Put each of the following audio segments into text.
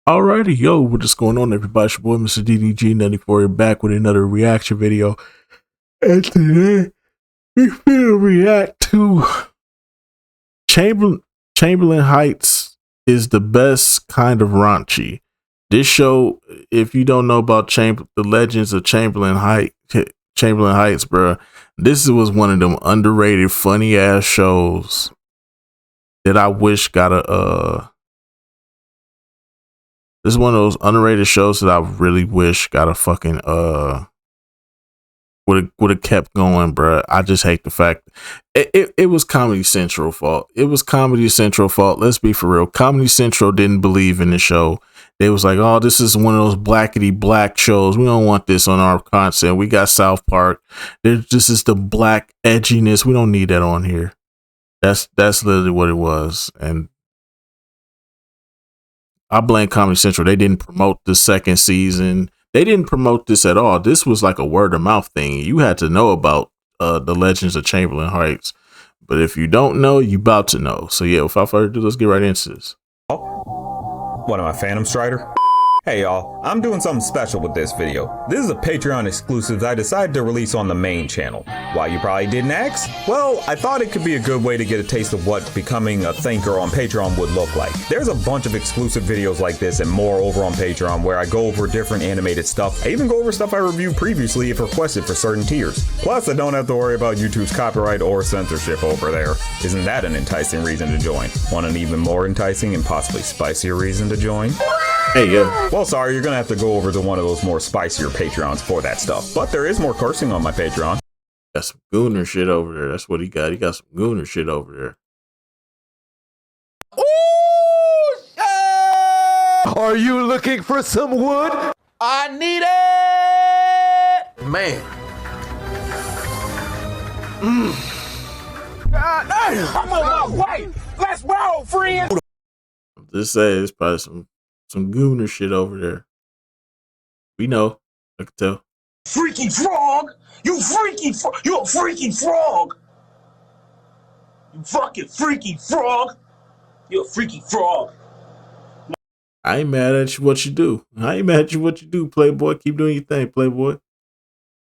Alrighty, yo, what's just going on, everybody? It's your boy, Mr. DDG94, back with another reaction video. And today, we're gonna react to Chamberlain Heights is the best kind of raunchy. This show, if you don't know about the legends of Chamberlain Heights, bro, this was one of them underrated, funny ass shows that I wish got a This is one of those underrated shows that I really wish got a fucking would have kept going, bruh. I just hate the fact it was Comedy Central fault. It was Comedy Central fault. Let's be for real. Comedy Central didn't believe in the show. They was like, oh, this is one of those blackety black shows. We don't want this on our content. We got South Park. This is the black edginess. We don't need that on here. That's literally what it was. And I blame Comedy Central. They didn't promote the second season. They didn't promote this at all. This was like a word of mouth thing. You had to know about the Legends of Chamberlain Heights. But if you don't know, you about to know. So yeah, without further ado, let's get right into this. What am I, Phantom Strider? Hey y'all, I'm doing something special with this video. This is a Patreon exclusive that I decided to release on the main channel. Why, you probably didn't ask? Well, I thought it could be a good way to get a taste of what becoming a thinker on Patreon would look like. There's a bunch of exclusive videos like this and more over on Patreon where I go over different animated stuff. I even go over stuff I reviewed previously if requested for certain tiers. Plus, I don't have to worry about YouTube's copyright or censorship over there. Isn't that an enticing reason to join? Want an even more enticing and possibly spicier reason to join? Hey, yo. Well, sorry, you're gonna have to go over to one of those more spicier Patreons for that stuff. But there is more cursing on my Patreon. Got some gooner shit over there. That's what he got. He got some gooner shit over there. Ooh, shit! Are you looking for some wood? I need it! Man. God damn! I'm on my way! Let's roll, friend! Just say it's probably some gooner shit over there. We know. I can tell. Freaky frog! You freaky you a freaky frog! You fucking freaky frog! You a freaky frog! I ain't mad at you what you do. I ain't mad at you what you do, Playboy. Keep doing your thing, Playboy.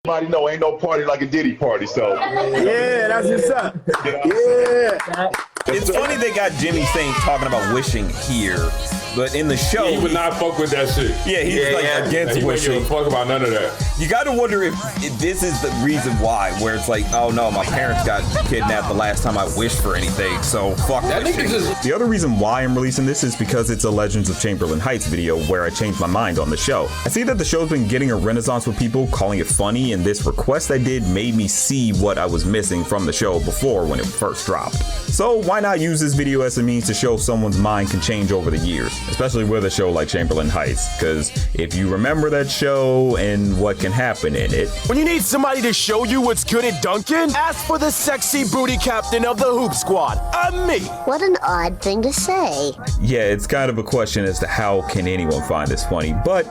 Everybody know ain't no party like a Diddy party, so. Yeah, that's what's up. Yeah. It's funny they got Jimmy saying talking about wishing here, but in the show he would not fuck with that shit. Yeah, he's against he wishing. He wouldn't give a fuck about none of that. You got to wonder if this is the reason why, where it's like, oh no, my parents got kidnapped the last time I wished for anything, so fuck that shit. The other reason why I'm releasing this is because it's a Legends of Chamberlain Heights video where I changed my mind on the show. I see that the show's been getting a renaissance with people calling it funny, and this request I did made me see what I was missing from the show before when it first dropped. So why not use this video as a means to show someone's mind can change over the years, especially with a show like Chamberlain Heights, because if you remember that show and what can happen in it. When you need somebody to show you what's good at Duncan, ask for the sexy booty captain of the Hoop Squad, me. What an odd thing to say. Yeah, it's kind of a question as to how can anyone find this funny, but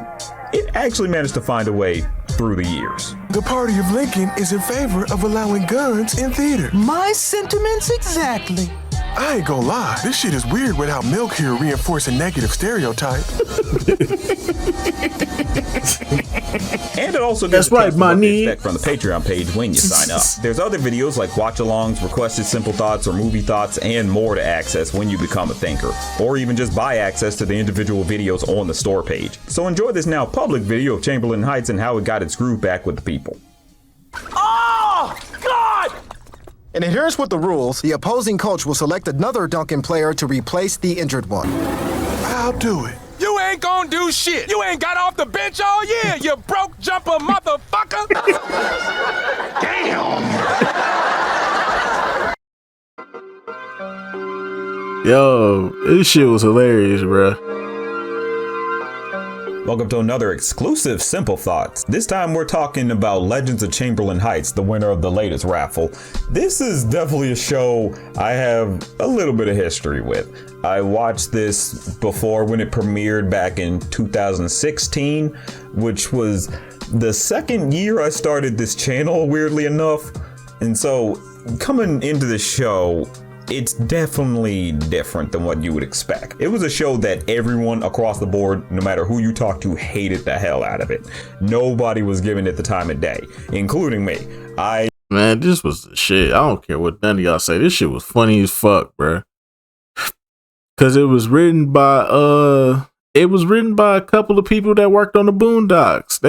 it actually managed to find a way through the years. The party of Lincoln is in favor of allowing guns in theater. My sentiments exactly. I ain't gonna lie, this shit is weird without Milk here reinforcing negative stereotype. And it also gives That's right, what to expect from the Patreon page when you sign up. There's other videos like watch-alongs, requested simple thoughts or movie thoughts, and more to access when you become a thinker, or even just buy access to the individual videos on the store page. So enjoy this now public video of Chamberlain Heights and how it got its groove back with the people. Oh, God! In adherence with the rules, the opposing coach will select another Duncan player to replace the injured one. I'll do it. You ain't gonna do shit. You ain't got off the bench all year, you broke jumper motherfucker. Damn! Yo, this shit was hilarious, bruh. Welcome to another exclusive Simple Thoughts. This time we're talking about Legends of Chamberlain Heights, the winner of the latest raffle. This is definitely a show I have a little bit of history with. I watched this before when it premiered back in 2016, which was the second year I started this channel, weirdly enough. And so coming into the show, it's definitely different than what you would expect. It was a show that everyone across the board, no matter who you talk to, hated the hell out of it. Nobody was giving it the time of day, including me. Man, this was the shit. I don't care what none of y'all say. This shit was funny as fuck, bruh. Cause it was written by a couple of people that worked on the Boondocks.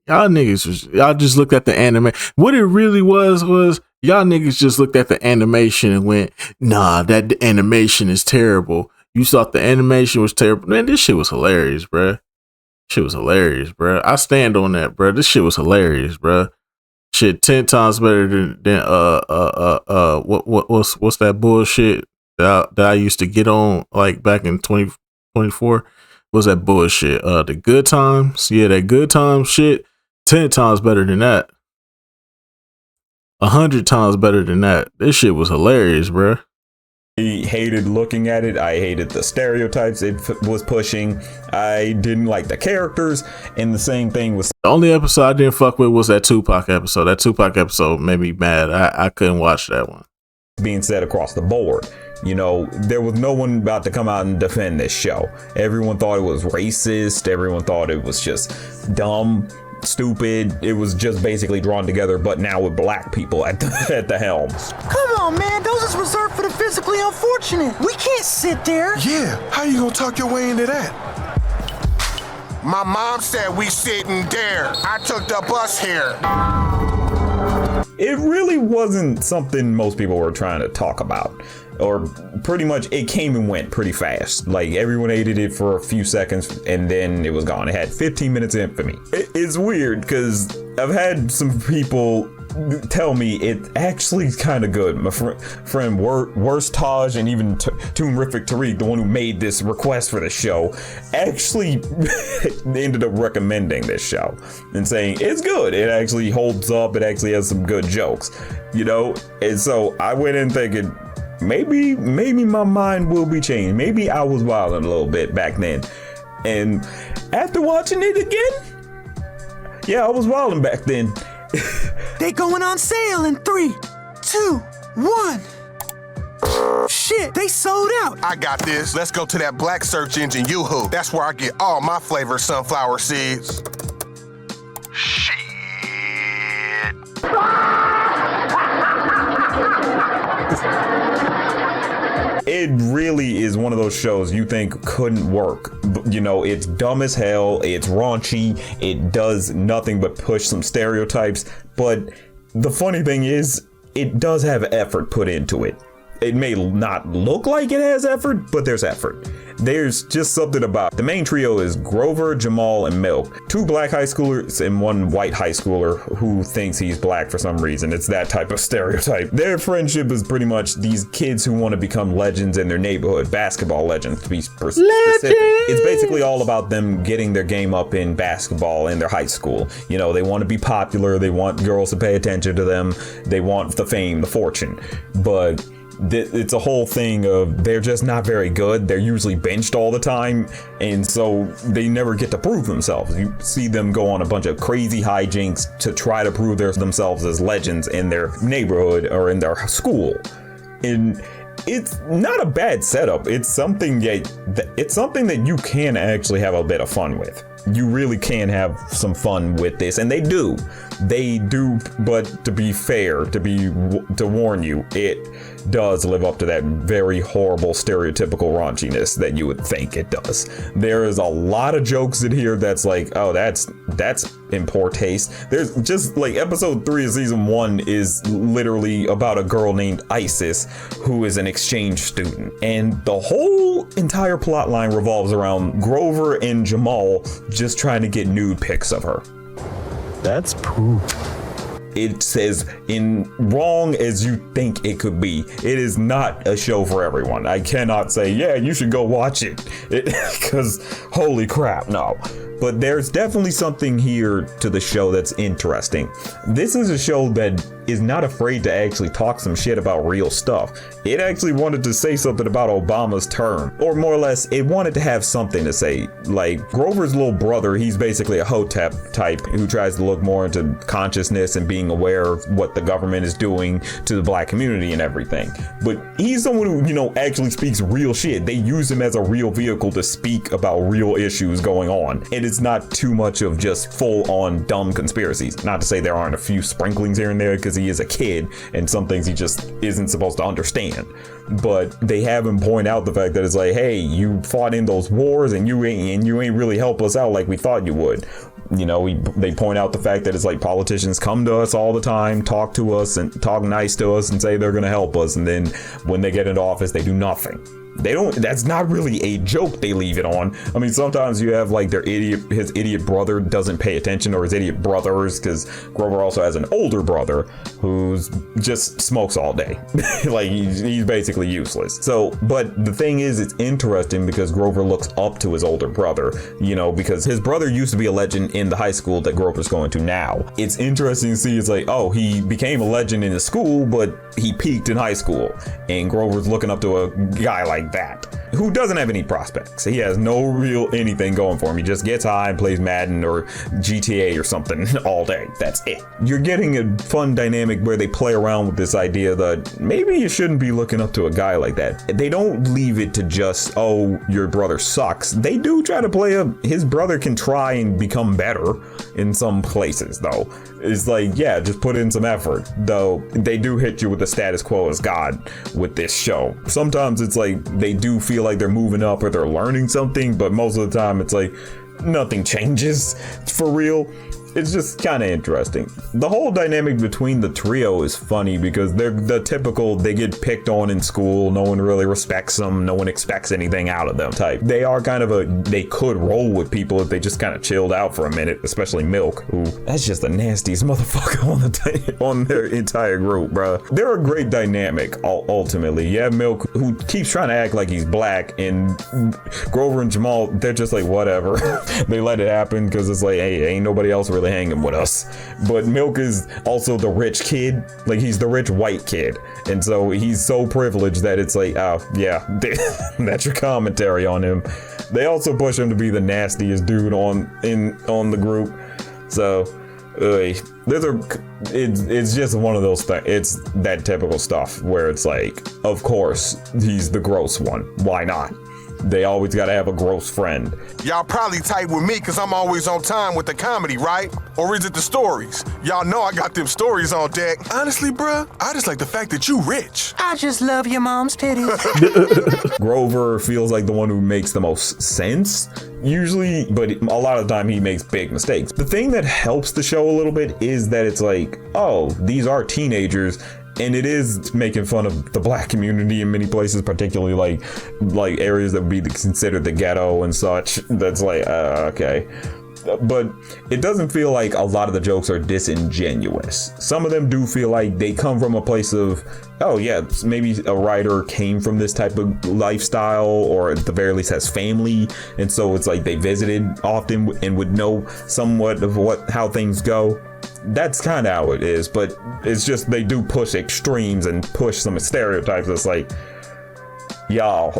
Y'all just looked at the anime. What it really was y'all niggas just looked at the animation and went, nah, that animation is terrible. You thought the animation was terrible. Man, this shit was hilarious, bruh. Shit was hilarious, bruh. I stand on that, bruh. This shit was hilarious, bruh. Shit 10 times better than what's that bullshit that I used to get on like back in 2024? What's that bullshit? The Good Times. Yeah, that Good Times shit. 10 times better than that. 100 times better than that. This shit was hilarious, bruh. I hated looking at it. I hated the stereotypes it was pushing. I didn't like the characters. And the same thing was... The only episode I didn't fuck with was that Tupac episode. That Tupac episode made me mad. I couldn't watch that one. Being said across the board. You know, there was no one about to come out and defend this show. Everyone thought it was racist. Everyone thought it was just dumb, stupid. It was just basically drawn together, but now with black people at the helm. Come on, man. Those is reserved for the physically unfortunate. We can't sit there. Yeah, how you gonna talk your way into that? My mom said we sitting there. I took the bus here. It really wasn't something most people were trying to talk about. Or pretty much it came and went pretty fast. Like everyone hated it for a few seconds and then it was gone. It had 15 minutes in for me. It's weird because I've had some people tell me it's actually kind of good. My friend Worst Taj and even Toonrific Tariq, the one who made this request for the show, actually ended up recommending this show and saying it's good. It actually holds up. It actually has some good jokes, you know? And so I went in thinking, maybe my mind will be changed. Maybe I was wilding a little bit back then. And after watching it again, yeah, I was wilding back then. They going on sale in 3, 2, 1. Shit, they sold out. I got this. Let's go to that black search engine, Yoo-Hoo. That's where I get all my flavor sunflower seeds. Shit. It really is one of those shows you think couldn't work. You know, it's dumb as hell, it's raunchy, it does nothing but push some stereotypes, but the funny thing is, it does have effort put into it. It may not look like it has effort, but there's effort. There's just something about the main trio is Grover, Jamal, and Milk. 2 black high schoolers and 1 white high schooler who thinks he's black for some reason. It's that type of stereotype. Their friendship is pretty much these kids who want to become legends in their neighborhood, basketball legends to be specific. It's basically all about them getting their game up in basketball in their high school. You know, they want to be popular. They want girls to pay attention to them. They want the fame, the fortune. But it's a whole thing of they're just not very good. They're usually benched all the time, and so they never get to prove themselves. You see them go on a bunch of crazy hijinks to try to prove themselves as legends in their neighborhood or in their school. And it's not a bad setup. It's something that you can actually have a bit of fun with. You really can have some fun with this, and they do. But to be fair, to warn you, it does live up to that very horrible stereotypical raunchiness that you would think it does. There is a lot of jokes in here that's like, oh, that's in poor taste. There's just like episode 3 of season 1 is literally about a girl named Isis who is an exchange student, and the whole entire plot line revolves around Grover and Jamal just trying to get nude pics of her. That's poop. It's as wrong as you think it could be. It is not a show for everyone. I cannot say, yeah, you should go watch it, because holy crap, no. But there's definitely something here to the show that's interesting. This is a show that is not afraid to actually talk some shit about real stuff. It actually wanted to say something about Obama's term, or more or less, it wanted to have something to say. Like Grover's little brother, he's basically a Hotep type who tries to look more into consciousness and being aware of what the government is doing to the black community and everything. But he's someone who, you know, actually speaks real shit. They use him as a real vehicle to speak about real issues going on. And it's not too much of just full on dumb conspiracies. Not to say there aren't a few sprinklings here and there, because he is a kid and some things he just isn't supposed to understand. But they have him point out the fact that it's like, hey, you fought in those wars and you ain't really help us out like we thought you would. You know, they point out the fact that it's like politicians come to us all the time, talk to us and talk nice to us and say they're going to help us. And then when they get into office, they do nothing. They don't, that's not really a joke they leave it on. I mean, sometimes you have like his idiot brother doesn't pay attention, or his idiot brothers, because Grover also has an older brother who's just smokes all day. Like he's basically useless. So, but the thing is, it's interesting because Grover looks up to his older brother, you know, because his brother used to be a legend in the high school that Grover's going to now. It's interesting to see, it's like, oh, he became a legend in his school, but he peaked in high school, and Grover's looking up to a guy like that who doesn't have any prospects. He has no real anything going for him. He just gets high and plays Madden or GTA or something all day. That's it. You're getting a fun dynamic where they play around with this idea that maybe you shouldn't be looking up to a guy like that. They don't leave it to just, oh, your brother sucks. They do try to play his brother can try and become better in some places, though. It's like, yeah, just put in some effort. Though they do hit you with the status quo as God with this show. Sometimes it's like they do feel like they're moving up or they're learning something, but most of the time it's like nothing changes for real. It's just kind of interesting. The whole dynamic between the trio is funny because they're the typical, they get picked on in school, no one really respects them, no one expects anything out of them type. They are kind of they could roll with people if they just kind of chilled out for a minute, especially Milk, who, that's just the nastiest motherfucker on their entire group, bro. They're a great dynamic, ultimately. You have Milk, who keeps trying to act like he's black, and Grover and Jamal, they're just like, whatever. They let it happen because it's like, hey, ain't nobody else really hanging with us. But Milk is also the rich kid, like he's the rich white kid, and so he's so privileged that it's like, oh yeah, that's your commentary on him. They also push him to be the nastiest dude on the group. So it's just one of those things. It's that typical stuff where it's like, of course he's the gross one, why not? They always gotta have a gross friend. Y'all probably tight with me because I'm always on time with the comedy, right? Or is it the stories? Y'all know I got them stories on deck. Honestly, bruh, I just like the fact that you rich. I just love your mom's titties. Grover feels like the one who makes the most sense, usually, but a lot of the time he makes big mistakes. The thing that helps the show a little bit is that it's like, oh, these are teenagers, and it is making fun of the black community in many places, particularly like areas that would be considered the ghetto and such. That's like, okay. But it doesn't feel like a lot of the jokes are disingenuous. Some of them do feel like they come from a place of, oh yeah, maybe a writer came from this type of lifestyle, or at the very least has family, and so it's like they visited often and would know somewhat of how things go. That's kind of how it is, but it's just they do push extremes and push some stereotypes. It's like, y'all.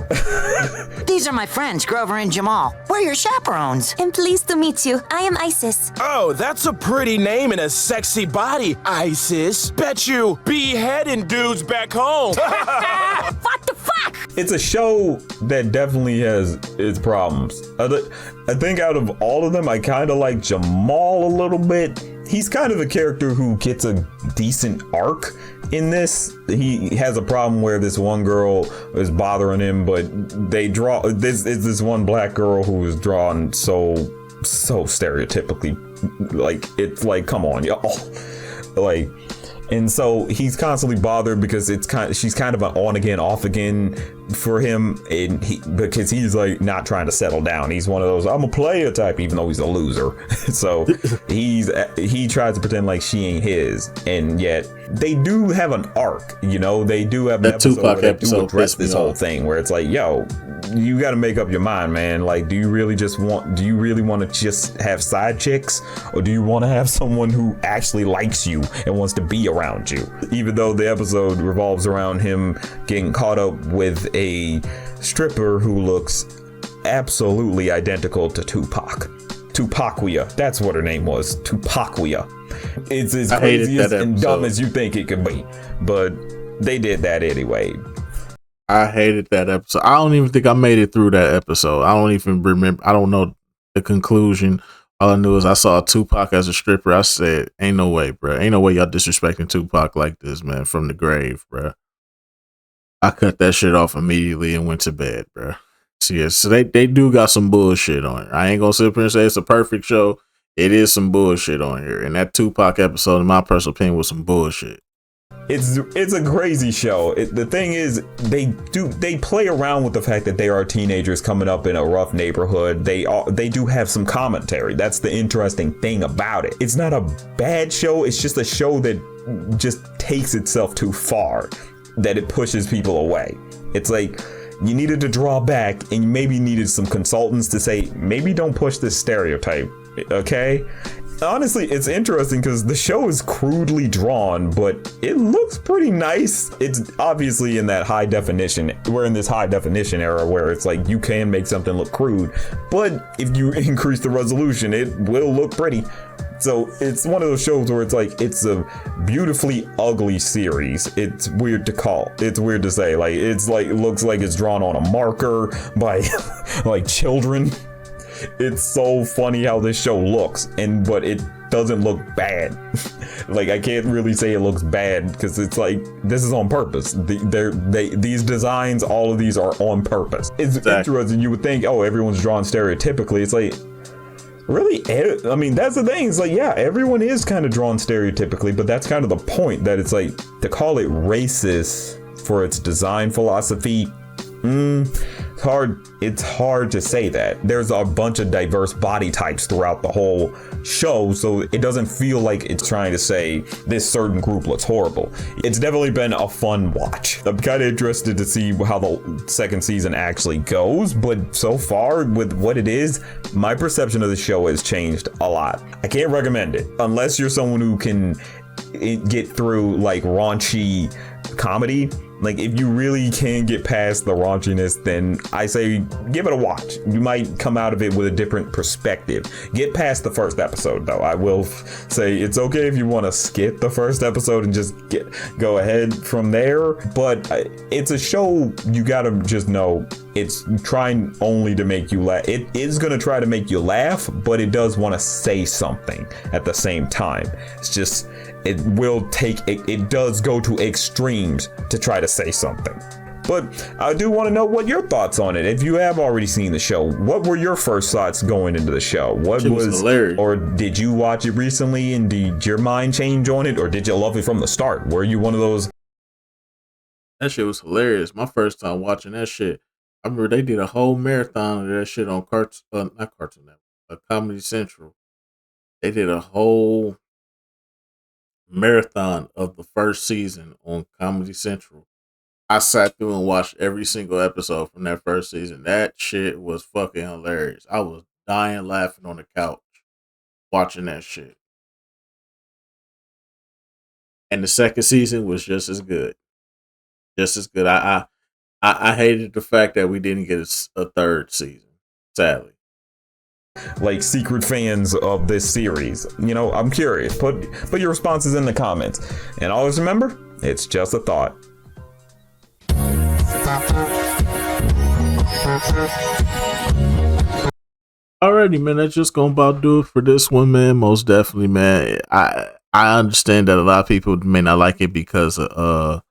These are my friends, Grover and Jamal. We're your chaperones. I'm pleased to meet you. I am Isis. Oh, that's a pretty name and a sexy body, Isis. Bet you beheading dudes back home. What the fuck? It's a show that definitely has its problems. I think out of all of them, I kind of like Jamal a little bit. He's kind of a character who gets a decent arc in this. He has a problem where this one girl is bothering him, but they draw this one black girl who is drawn so stereotypically, like it's like, come on, y'all, like. And so he's constantly bothered because she's kind of an on again, off again for him, and because he's like not trying to settle down. He's one of those I'm a player type, even though he's a loser. So he tries to pretend like she ain't his, and yet they do have an arc. You know, they do have an episode where they do address this whole thing where it's like, yo, you got to make up your mind, man. Like, do you really want to just have side chicks, or do you want to have someone who actually likes you and wants to be around you? Even though the episode revolves around him getting caught up with a stripper who looks absolutely identical to Tupaquia. That's what her name was. Tupaquia. It's as crazy and dumb as you think it could be, but they did that anyway. I hated that episode. I don't even think I made it through that episode. I don't even remember. I don't know the conclusion. All I knew is I saw Tupac as a stripper. I said, ain't no way, bro. Ain't no way y'all disrespecting Tupac like this, man, from the grave, bro. I cut that shit off immediately and went to bed, bro. So, yeah, so they do got some bullshit on it. I ain't gonna sit up here and say it's a perfect show. It is some bullshit on here. And that Tupac episode, in my personal opinion, was some bullshit. It's a crazy show. The thing is, they play around with the fact that they are teenagers coming up in a rough neighborhood. They do have some commentary. That's the interesting thing about it. It's not a bad show. It's just a show that just takes itself too far, that it pushes people away. It's like you needed to draw back, and you maybe needed some consultants to say, maybe don't push this stereotype, okay? Honestly, it's interesting because the show is crudely drawn, but it looks pretty nice. It's obviously in that high definition. We're in this high definition era where it's like you can make something look crude, but if you increase the resolution, it will look pretty. So it's one of those shows where it's like, it's a beautifully ugly series. It's weird to call. It's weird to say. Like, it's like, it looks like it's drawn on a marker by like children. It's so funny how this show looks, but it doesn't look bad. Like, I can't really say it looks bad because it's like, this is on purpose. These designs, all of these are on purpose. It's interesting. You would think, oh, everyone's drawn stereotypically. It's like, really? I mean, that's the thing. It's like, yeah, everyone is kind of drawn stereotypically, but that's kind of the point, that it's like, to call it racist for its design philosophy, it's hard to say that. There's a bunch of diverse body types throughout the whole show, so it doesn't feel like it's trying to say this certain group looks horrible. It's definitely been a fun watch. I'm kind of interested to see how the second season actually goes, but so far with what it is, my perception of the show has changed a lot. I can't recommend it unless you're someone who can get through like raunchy comedy. Like, if you really can get past the raunchiness, then I say give it a watch. You might come out of it with a different perspective. Get past the first episode, though. I will say it's okay if you want to skip the first episode and just go ahead from there. But it's a show you gotta just know it's trying only to make you laugh. It is gonna try to make you laugh, but it does want to say something at the same time. It's just, it does go to extremes to try to say something. But I do want to know what your thoughts on it. If you have already seen the show, what were your first thoughts going into the show? What was hilarious. Or did you watch it recently and did your mind change on it, or did you love it from the start? Were you one of those? That shit was hilarious. My first time watching that shit, I remember they did a whole marathon of that shit on not Cartoon Network, Comedy Central. They did a whole marathon of the first season on Comedy Central. I sat through and watched every single episode from that first season. That shit was fucking hilarious. I was dying laughing on the couch watching that shit. And the second season was just as good. Just as good. I hated the fact that we didn't get a third season, sadly. Like secret fans of this series, you know, I'm curious. Put your responses in the comments, and always remember, it's just a thought. Alrighty, man, that's just gonna about do it for this one, man. Most definitely, man. I understand that a lot of people may not like it because of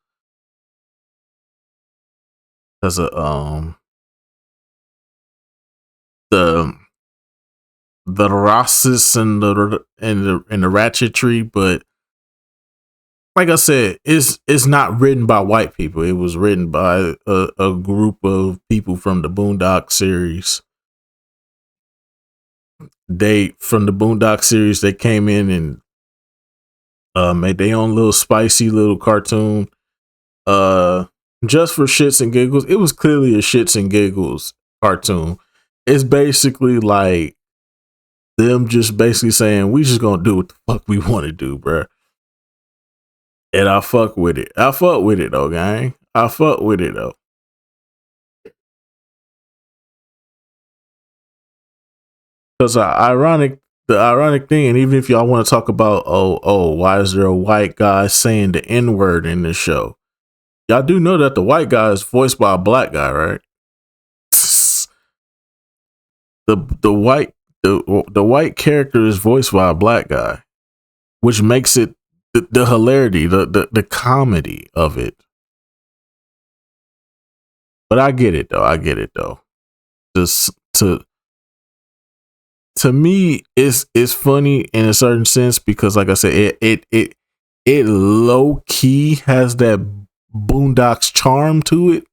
the Rosses and the ratchetry, but like I said, it's not written by white people. It was written by a group of people from the Boondock series. They came in and made their own little spicy little cartoon. Just for shits and giggles. It was clearly a shits and giggles cartoon. It's basically like them just basically saying we just gonna do what the fuck we want to do, bruh. And I fuck with it. I fuck with it though, gang. I fuck with it though. Because the ironic thing, and even if y'all want to talk about, why is there a white guy saying the N word in this show? Y'all do know that the white guy is voiced by a black guy, right? The white character is voiced by a black guy, which makes it the hilarity, the comedy of it. But I get it though. Just to me, it's funny in a certain sense because, like I said, it low key has that Boondocks charm to it.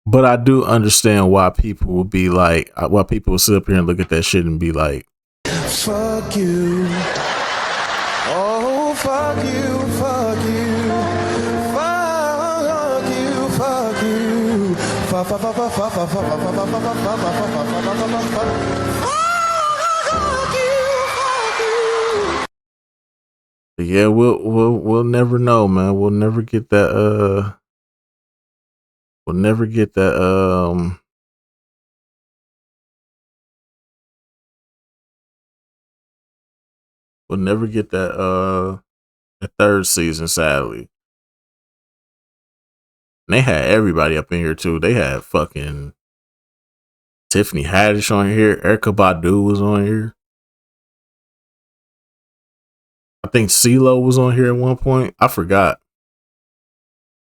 But I do understand why people will be like, why people will sit up here and look at that shit and be like, Fuck you. Oh, fuck you, fuck you. Fuck you, fuck you. yeah, we'll never know, man. We'll never get that we'll never get that we'll never get that the third season, sadly. And they had everybody up in here too. They had fucking Tiffany Haddish on here. Erykah Badu was on here. I think CeeLo was on here at one point. I forgot.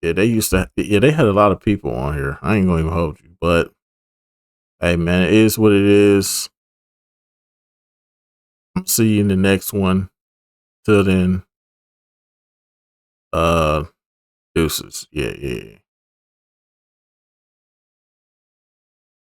Yeah, they had a lot of people on here. I ain't gonna even hold you, but hey man, it is what it is. I'll see you in the next one. Till then, deuces. Yeah.